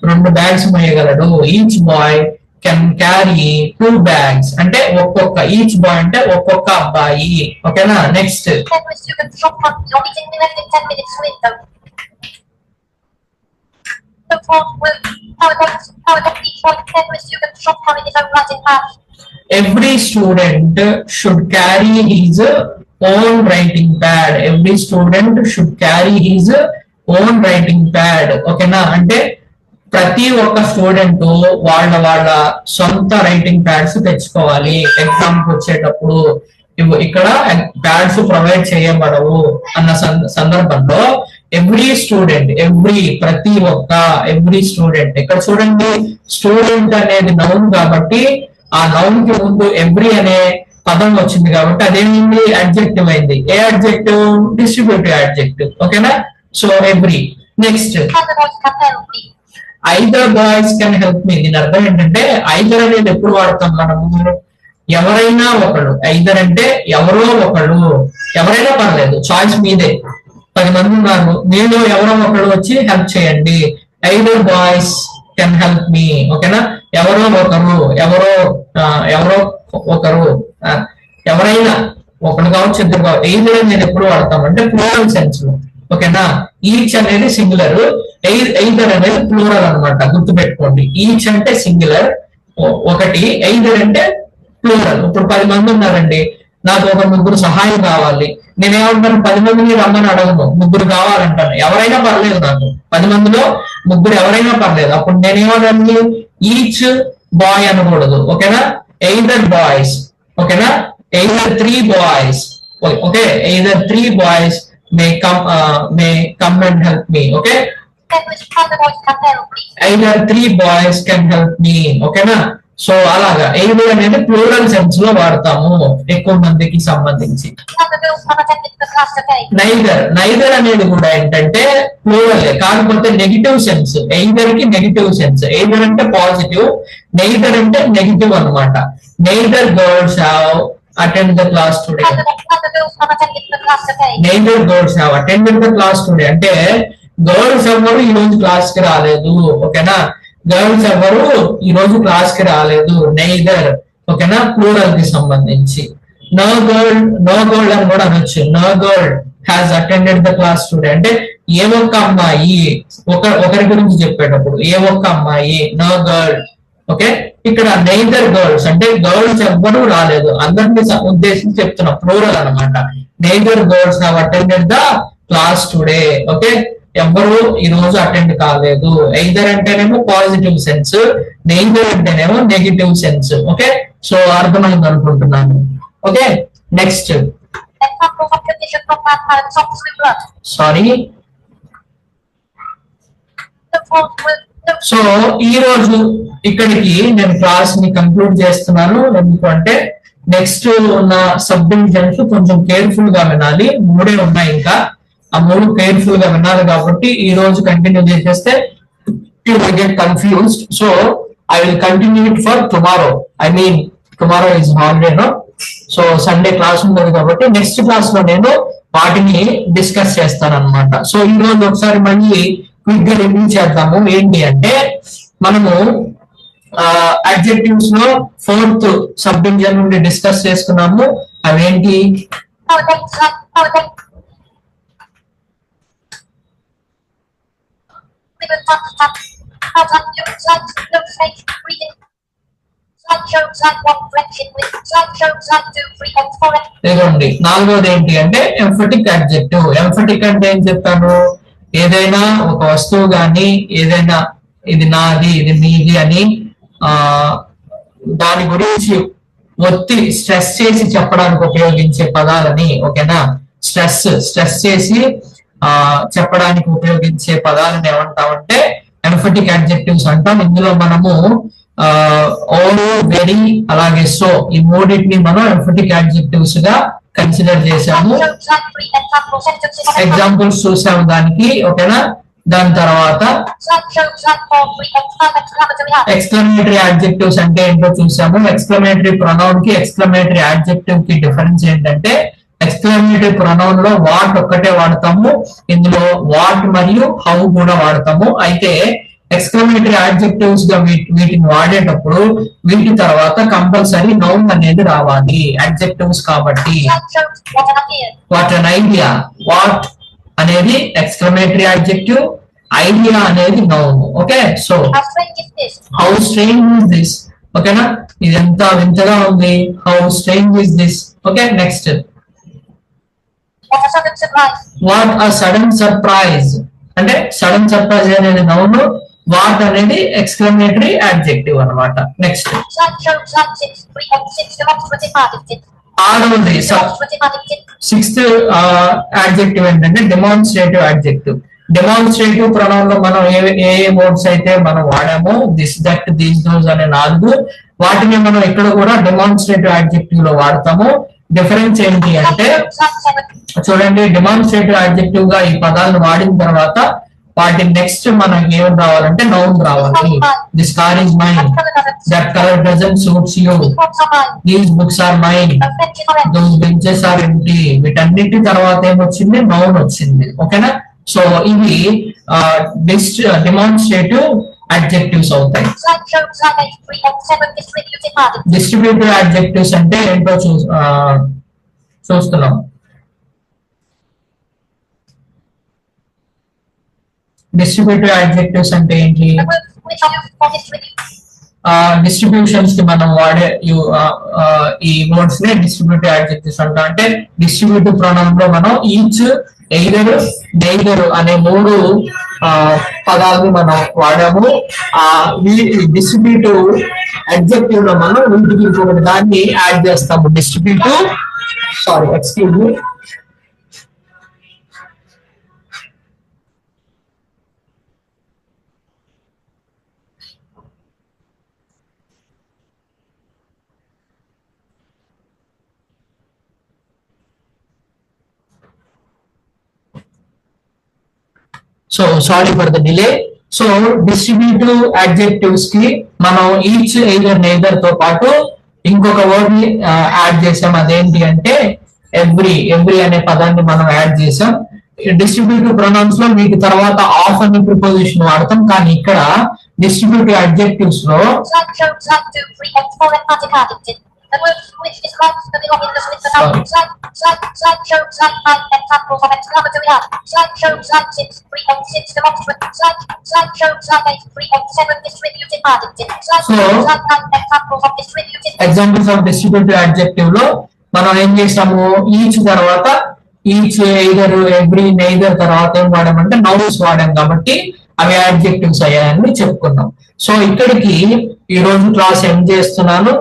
2 bags మోయగలడు. Each boy can carry 2 bags అంటే ఒక్కొక్క, ఈచ్ బాయ్ అంటే ఒక్కొక్క అబ్బాయి. ఓకేనా, next every student should carry his own writing pad. Every student should carry his own writing pad. ఓకేనా, అంటే ప్రతి ఒక్క స్టూడెంట్ వాళ్ళ సొంత రైటింగ్ ప్యాడ్స్ తెచ్చుకోవాలి. ఎగ్జామ్ కి వచ్చేటప్పుడు ఇక్కడ ప్యాడ్స్ ప్రొవైడ్ చేయబడవు అన్న సందర్భంలో ఎవ్రీ స్టూడెంట్, ఎవ్రీ స్టూడెంట్. ఇక్కడ చూడండి, స్టూడెంట్ అనేది నౌన్ కాబట్టి ఆ నౌన్ కి ముందు ఎవ్రీ అనే పదం వచ్చింది కాబట్టి అదేమింది? అడ్జెక్టివ్ అయింది. ఏ అడ్జెక్టివ్? Distributive adjective. ఓకేనా, so every. Next either boys can help me. దీని అర్థం ఏంటంటే ఐదర్ అనేది ఎప్పుడు వాడతాం మనము? ఎవరైనా ఒకళ్ళు. ఐదర్ అంటే ఎవరో ఒకళ్ళు, ఎవరైనా పర్లేదు, చాయిస్ మీదే. 10 మంది ఉన్నారు, మీలో ఎవరో ఒకరు వచ్చి హెల్ప్ చేయండి. either బాయ్స్ కెన్ హెల్ప్ మీ. ఓకేనా, ఎవరో ఒకరు ఎవరైనా ఒకరు కావచ్చు, ఇద్దరు కావచ్చు. either నేను ఎప్పుడు వాడతాం అంటే ప్లూరల్ సెన్స్ లో. ఓకేనా, ఈచ్ అనేది సింగులర్, either అనేది ప్లూరల్ అన్నమాట, గుర్తుపెట్టుకోండి. ఈచ్ అంటే సింగులర్ ఒకటి, either అంటే ప్లూరల్. ఇప్పుడు 10 మంది ఉన్నారండి, నాకు ఒక ముగ్గురు సహాయం కావాలి, నేనేమంటాను 10 మందిని రమ్మని అడగను, ముగ్గురు కావాలంటాను. ఎవరైనా పర్లేదు, నాకు 10 మందిలో ముగ్గురు ఎవరైనా పర్లేదు. అప్పుడు నేనేమన్నాను, ఈచ్ బాయ్ అనకూడదు. ఓకేనా, ఎయిదర్ బాయ్స్. ఓకేనా, either 3 boys. Okay, either 3 boys may come and help me. Okay, either 3 boys can help me. ఓకేనా, సో అలాగా either అనేది ప్లూరల్ సెన్స్ లో వాడతాము ఎక్కువ మందికి సంబంధించి. నైదర్ అనేది కూడా ఏంటంటే ప్లూరల్, కాకపోతే నెగిటివ్ సెన్స్. either కి నెగిటివ్ సెన్స్. either అంటే పాజిటివ్, నెయిదర్ అంటే నెగిటివ్ అన్నమాట. neither girls have attended the class today. neither girls have attended the class today అంటే గర్ల్స్ ఎవరు ఈ రోజు క్లాస్ కి రాలేదు. ఓకేనా, గర్ల్స్ ఎవరు ఈ రోజు క్లాస్ కి రాలేదు, నెయిదర్. ఓకేనా, ప్లూరల్ కి సంబంధించి. నో గర్ల్ అని కూడా అనొచ్చు. No girl has attended the class today అంటే ఏ ఒక్క అమ్మాయి, ఒకరి గురించి చెప్పేటప్పుడు ఏ ఒక్క అమ్మాయి, నో గర్ల్. ఓకే, ఇక్కడ నెయిదర్ గర్ల్స్ అంటే గర్ల్స్ ఎవ్వరూ రాలేదు, అందరినీ ఉద్దేశించి చెప్తున్నా, ప్లూరల్ అన్నమాట. Neither girls have attended the class today. Okay, ఎవ్వరు ఈ రోజు అటెండ్ కాలేదు. either అంటేనేమో పాజిటివ్ సెన్స్, నెయిదర్ అంటేనేమో నెగిటివ్ సెన్స్. ఓకే, సో అర్థమైంది అనుకుంటున్నాను. Okay, next. సారీ, సో ఈ రోజు ఇక్కడికి నేను క్లాస్ ని కంక్లూడ్ చేస్తున్నాను. ఎందుకంటే నెక్స్ట్ ఉన్న సబ్ డివిజన్స్ కొంచెం కేర్ఫుల్ గా వినాలి, 3 ఉన్నాయి ఇంకా. ఆ 3 కేర్ఫుల్ గా వినాలి కాబట్టి ఈ రోజు కంటిన్యూ చేసేస్తే you will get confused. So I will continue it for tomorrow. I mean tomorrow is holiday, no? So Sunday class ఉంటుంది కాబట్టి నెక్స్ట్ క్లాస్ లో నేను వాటిని డిస్కస్ చేస్తాను అనమాట. సో ఈ రోజు ఒకసారి మళ్ళీ క్విక్ గా రివ్యూ చేద్దాము. ఏంటి అంటే మనము అడ్జెక్టివ్స్ లో 4th సబ్ డివిజన్ నుండి డిస్కస్ చేసుకున్నాము. అవేంటి? ఇదిగోండి, 4వది ఏంటి అంటే ఎంఫటిక్ అడ్జెక్టివ్. ఎంఫటిక్ అంటే ఏం చెప్తాను, ఏదైనా ఒక వస్తువు గాని, ఏదైనా ఇది నాది, ఇది మీది అని దాని గురించి ఒత్తి స్ట్రెస్ చేసి చెప్పడానికి ఉపయోగించే పదాలని. ఓకేనా, స్ట్రెస్ చేసి చెప్పడానికి ఉపయోగించే పదాలను ఏమంటామంటే ఎంఫటిక్ అడ్జెక్టివ్స్ అంటాం. ఇందులో మనము ఆల్, వెరీ, అలాగే సో ఈ 3టిని మనం ఎంఫటిక్ అడ్జెక్టివ్స్ గా కన్సిడర్ చేశాము. ఎగ్జాంపుల్స్ చూసాము దానికి. ఓకేనా, దాని తర్వాత ఎక్స్క్లమేటరీ అడ్జెక్టివ్స్ అంటే ఏంటో చూసాము. ఎక్స్క్లమేటరీ ప్రొనౌన్ కి ఎక్స్క్లమేటరీ అడ్జెక్టివ్ కి డిఫరెన్స్ ఏంటంటే ఎక్స్క్లమేటరీ ప్రొనౌన్ లో వాట్ ఒక్కటే వాడతాము, ఇందులో వాట్ మరియు హౌ కూడా వాడతాము. అయితే ఎక్స్క్లమేటరీ అడ్జెక్టివ్స్ గా వీటిని వాడేటప్పుడు వీటి తర్వాత కంపల్సరీ నౌన్ అనేది రావాలి, అడ్జెక్టివ్స్ కాబట్టి. వాట్ అన్ ఐడియా, వాట్ అనేది ఎక్స్క్లమేటరీ అడ్జెక్టివ్, ఐడియా అనేది noun. Okay, so how strange is this. ఓకేనా, ఇది ఎంత వింతగా ఉంది, how strange is this. Okay, next. What a sudden surprise అంటే సడన్ సర్ప్రైజ్ అనేది నౌన్, వాట్ అనేది ఎక్స్క్లమేటరీ అడ్జెక్టివ్ అన్నమాట. నెక్స్ట్ 6th అడ్జెక్టివ్ ఏంటంటే డెమాన్స్ట్రేటివ్ అడ్జెక్టివ్. డెమాన్స్ట్రేటివ్ ప్రొనౌన్ లో మనం ఏ వర్డ్స్ అయితే మనం వాడామో, దిస్, దట్, దీస్, దోస్ అనే 4, వాటిని మనం ఇక్కడ కూడా డెమాన్స్ట్రేటివ్ అడ్జెక్టివ్ లో వాడతాము. డిఫరెన్స్ ఏంటి అంటే చూడండి, డెమాన్స్ట్రేటివ్ అడ్జెక్టివ్ గా ఈ పదాలను వాడిన తర్వాత వాటి నెక్స్ట్ మనకి ఏం రావాలంటే నౌన్ రావాలి. This car is mine, that colour doesn't suits you, these books are mine, those benches are empty. వీటన్నిటి తర్వాత ఏమొచ్చింది, నౌన్ వచ్చింది. ఓకేనా? సో ఇవి డిమాన్స్ట్రేటివ్ అడ్జెక్టివ్స్ అవుతాయి. డిస్ట్రిబ్యూటివ్ అడ్జెక్టివ్స్ అంటే ఏంటో చూస్తున్నాం. డిస్ట్రిబ్యూటివ్ అడ్జెక్టివ్స్ అంటే ఏంటి? డిస్ట్రిబ్యూషన్స్ కి మనం వాడే ఈ వర్డ్స్ నే డిస్ట్రిబ్యూటివ్ అడ్జెక్టివ్స్ అంటాం. అంటే డిస్ట్రిబ్యూటివ్ ప్రొనౌన్ లో మనం ఈచ్, ఎయిదర్, నెయిదర్ అనే 3 పదాలను మనం వాడాము. ఈ డిస్ట్రిబ్యూటివ్ అడ్జెక్టివ్ లో మనం వీటికి ఇంకొకటి దాన్ని యాడ్ చేస్తాము. Distributive excuse me, so sorry for the delay. So distributive adjectives కి మనం ఈచ్, ఎయిదర్, నెయిదర్ తో పాటు ఇంకొక వర్డ్ ని యాడ్ చేసాం. అదేంటి అంటే ఎవ్రీ. ఎవ్రీ అనే పదాన్ని మనం యాడ్ చేసాం. డిస్ట్రిబ్యూటివ్ ప్రొనౌన్స్ లో వీటి తర్వాత ఆఫ్ అనే ప్రిపోజిషన్ వాడతాం. కానీ ఇక్కడ డిస్ట్రిబ్యూటివ్ అడ్జెక్టివ్స్ లో the word which describes the belonging of the noun. Slide shows like 5 examples of exclamatory add. Slide shows like 6, 3 and 6 demonstrative. Slide shows like 8, 3 and 7 distributive adjective. Slide shows like 9 examples of distributive. Examples of distributive adjective లో మనం ఏం చేసాము, ఈచ్ తర్వాత ఈచ్, ఎయిదర్, ఎవ్రీ, నెయిదర్ తర్వాత ఏం వాడామంటే నౌన్స్ వాడాం. కాబట్టి అవి అడ్జెక్టివ్స్ అయ్యాయని చెప్పుకున్నాం. సో ఇక్కడికి ఈ రోజు క్లాస్ ఎండ్ చేస్తున్నాను.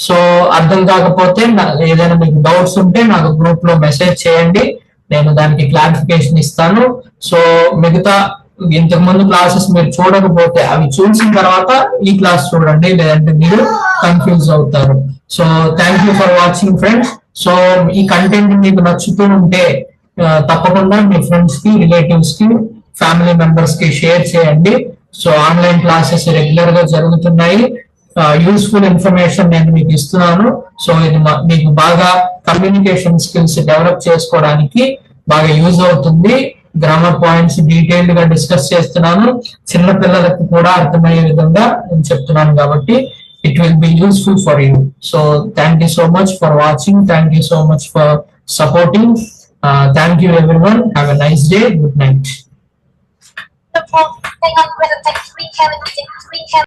సో అర్థం కాకపోతే ఏదైనా మీకు డౌట్స్ ఉంటే నాకు గ్రూప్ లో మెసేజ్ చేయండి, నేను దానికి క్లారిఫికేషన్ ఇస్తాను. సో మిగతా ఇంతకు ముందు క్లాసెస్ మీరు చూడకపోతే అవి చూసిన తర్వాత ఈ క్లాస్ చూడండి, లేదంటే మీరు కన్ఫ్యూజ్ అవుతారు. So thank you for watching friends. So ఈ కంటెంట్ మీకు నచ్చుతూ ఉంటే తప్పకుండా మీ ఫ్రెండ్స్ కి, రిలేటివ్స్ కి, ఫ్యామిలీ మెంబర్స్ కి షేర్ చేయండి. సో ఆన్లైన్ క్లాసెస్ రెగ్యులర్ గా జరుగుతున్నాయి. యూస్ఫుల్ ఇన్ఫర్మేషన్ నేను మీకు ఇస్తున్నాను. సో ఇది మీకు బాగా కమ్యూనికేషన్ స్కిల్స్ డెవలప్ చేసుకోవడానికి బాగా యూజ్ అవుతుంది. గ్రామర్ పాయింట్స్ డీటెయిల్డ్ గా డిస్కస్ చేస్తున్నాను. చిన్న పిల్లలకు కూడా అర్థమయ్యే విధంగా నేను చెప్తున్నాను కాబట్టి it will be useful for you. So thank you so much for watching. Thank you so much for supporting. Thank you everyone. Have a nice day. Good night.